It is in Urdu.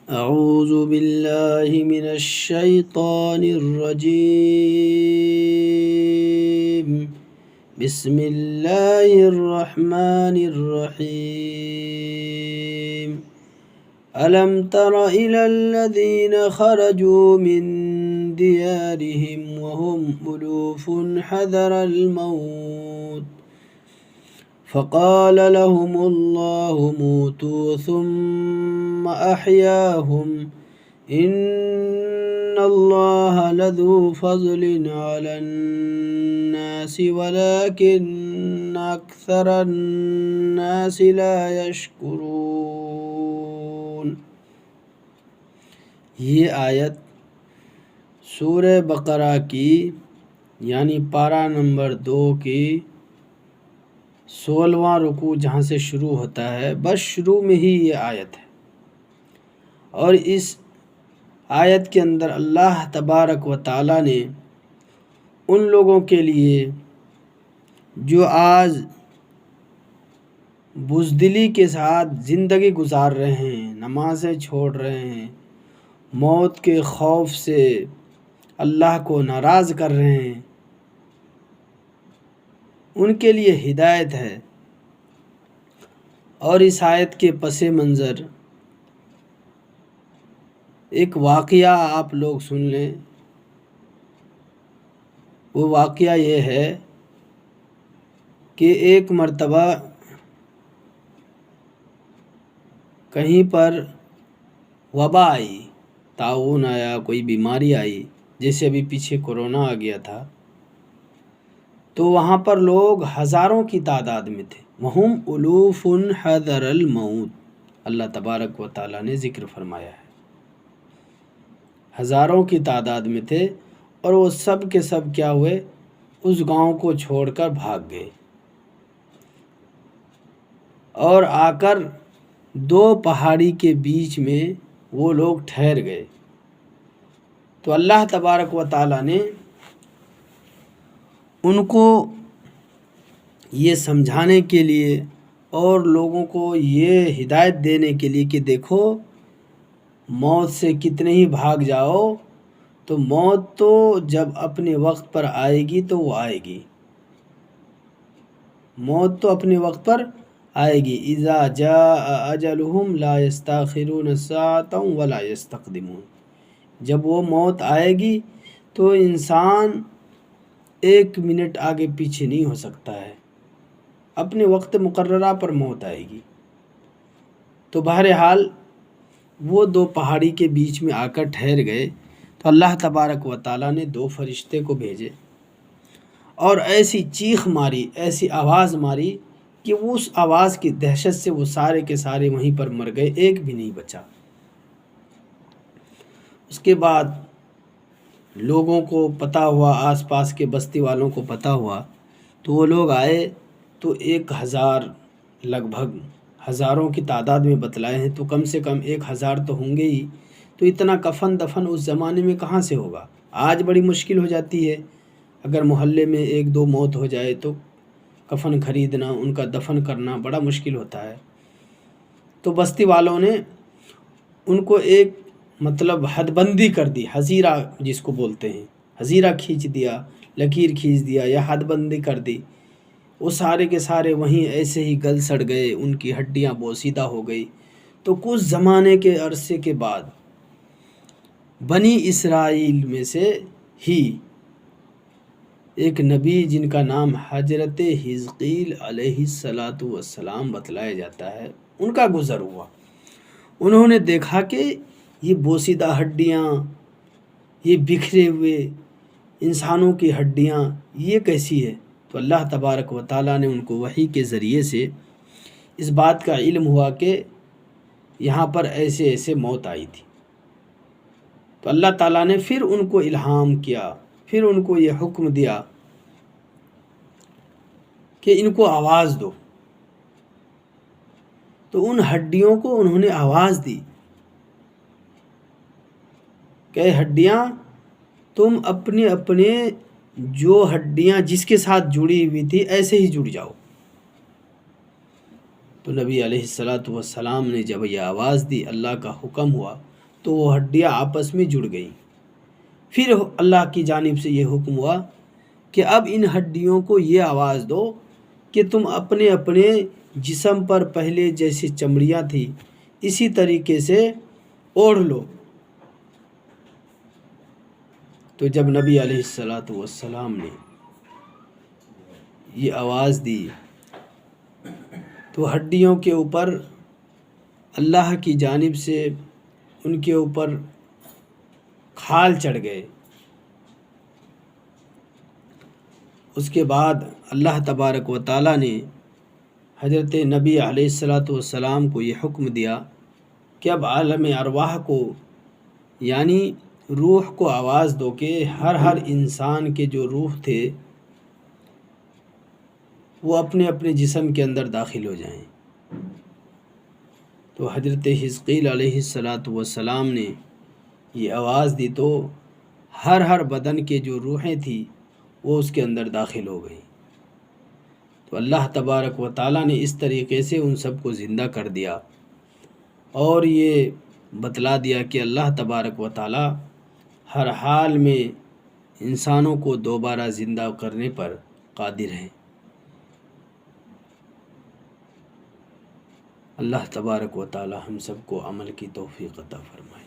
اعوذ باللہ من الشیطان الرجیم بسم اللہ الرحمن الرحیم ألم تر إلى الذين خرجوا من ديارهم وهم ألوف حذر الموت فقال لهم الله موتوا ثم أحياهم إن الله لذو فضل على الناس ولكن أكثر الناس لا يشكرون۔ یہ آیت سورہ بقرہ کی یعنی پارہ نمبر 2 کی 16واں رکوع جہاں سے شروع ہوتا ہے، بس شروع میں ہی یہ آیت ہے، اور اس آیت کے اندر اللہ تبارک و تعالی نے ان لوگوں کے لیے جو آج بزدلی کے ساتھ زندگی گزار رہے ہیں، نمازیں چھوڑ رہے ہیں، موت کے خوف سے اللہ کو ناراض کر رہے ہیں، ان کے لیے ہدایت ہے۔ اور اس آیت کے پس منظر ایک واقعہ آپ لوگ سن لیں۔ وہ واقعہ یہ ہے کہ ایک مرتبہ کہیں پر وبا آئی، طاعون آیا، کوئی بیماری آئی، جیسے ابھی پیچھے کورونا آ گیا تھا، تو وہاں پر لوگ ہزاروں کی تعداد میں تھے۔ وَهُمْ أُلُوفٌ حَذَرَ الْمَوْتِ، اللہ تبارک و تعالیٰ نے ذکر فرمایا ہے، ہزاروں کی تعداد میں تھے، اور وہ سب کے سب کیا ہوئے، اس گاؤں کو چھوڑ کر بھاگ گئے، اور آ کر 2 پہاڑی کے بیچ میں وہ لوگ ٹھہر گئے۔ تو اللہ تبارک و تعالیٰ نے ان کو یہ سمجھانے کے لیے اور لوگوں کو یہ ہدایت دینے کے لیے کہ دیکھو موت سے کتنے ہی بھاگ جاؤ، تو موت تو جب اپنے وقت پر آئے گی تو وہ آئے گی، موت تو اپنے وقت پر آئے گی۔ اذا جاء اجلهم لا يستاخرون ساعة ولا يستقدمون، جب وہ موت آئے گی تو انسان 1 منٹ آگے پیچھے نہیں ہو سکتا ہے، اپنے وقت مقررہ پر موت آئے گی۔ تو بہرحال وہ 2 پہاڑی کے بیچ میں آ کر ٹھہر گئے، تو اللہ تبارک و تعالیٰ نے 2 فرشتے کو بھیجے، اور ایسی چیخ ماری، ایسی آواز ماری کہ اس آواز کی دہشت سے وہ سارے کے سارے وہیں پر مر گئے، ایک بھی نہیں بچا۔ اس کے بعد لوگوں کو پتہ ہوا، آس پاس کے بستی والوں کو پتہ ہوا، تو وہ لوگ آئے، تو 1000 لگ بھگ ہزاروں کی تعداد میں بتلائے ہیں، تو کم سے کم 1000 تو ہوں گے ہی۔ تو اتنا کفن دفن اس زمانے میں کہاں سے ہوگا؟ آج بڑی مشکل ہو جاتی ہے، اگر محلے میں 1-2 موت ہو جائے تو کفن خریدنا، ان کا دفن کرنا بڑا مشکل ہوتا ہے۔ تو بستی والوں نے ان کو ایک مطلب حد بندی کر دی، حزیرہ جس کو بولتے ہیں، حزیرہ کھینچ دیا، لکیر کھینچ دیا یا حد بندی کر دی۔ وہ سارے کے سارے وہیں ایسے ہی گل سڑ گئے، ان کی ہڈیاں بوسیدہ ہو گئی۔ تو کچھ زمانے کے عرصے کے بعد بنی اسرائیل میں سے ہی ایک نبی جن کا نام حضرت حزقیل علیہ السلام بتلایا جاتا ہے، ان کا گزر ہوا۔ انہوں نے دیکھا کہ یہ بوسیدہ ہڈیاں، یہ بکھرے ہوئے انسانوں کی ہڈیاں، یہ کیسی ہے؟ تو اللہ تبارک و تعالیٰ نے ان کو وحی کے ذریعے سے اس بات کا علم ہوا کہ یہاں پر ایسے ایسے موت آئی تھی۔ تو اللہ تعالیٰ نے پھر ان کو الہام کیا، پھر ان کو یہ حکم دیا کہ ان کو آواز دو۔ تو ان ہڈیوں کو انہوں نے آواز دی کہ ہڈیاں تم اپنے اپنے جو ہڈیاں جس کے ساتھ جڑی ہوئی تھی ایسے ہی جڑ جاؤ۔ تو نبی علیہ السلام نے جب یہ آواز دی، اللہ کا حکم ہوا، تو وہ ہڈیاں آپس میں جڑ گئیں۔ پھر اللہ کی جانب سے یہ حکم ہوا کہ اب ان ہڈیوں کو یہ آواز دو کہ تم اپنے اپنے جسم پر پہلے جیسی چمڑیاں تھی اسی طریقے سے اوڑھ لو۔ تو جب نبی علیہ السلام نے یہ آواز دی تو ہڈیوں کے اوپر اللہ کی جانب سے ان کے اوپر کھال چڑھ گئے۔ اس کے بعد اللہ تبارک و تعالیٰ نے حضرت نبی علیہ السلام کو یہ حکم دیا کہ اب عالم ارواح کو یعنی روح کو آواز دو کہ ہر انسان کے جو روح تھے وہ اپنے اپنے جسم کے اندر داخل ہو جائیں۔ تو حضرت حزقیل علیہ السلام نے یہ آواز دی تو ہر بدن کے جو روحیں تھیں وہ اس کے اندر داخل ہو گئیں۔ تو اللہ تبارک و تعالیٰ نے اس طریقے سے ان سب کو زندہ کر دیا اور یہ بتلا دیا کہ اللہ تبارک و تعالیٰ ہر حال میں انسانوں کو دوبارہ زندہ کرنے پر قادر ہے۔ اللہ تبارک و تعالیٰ ہم سب کو عمل کی توفیق عطا فرمائے۔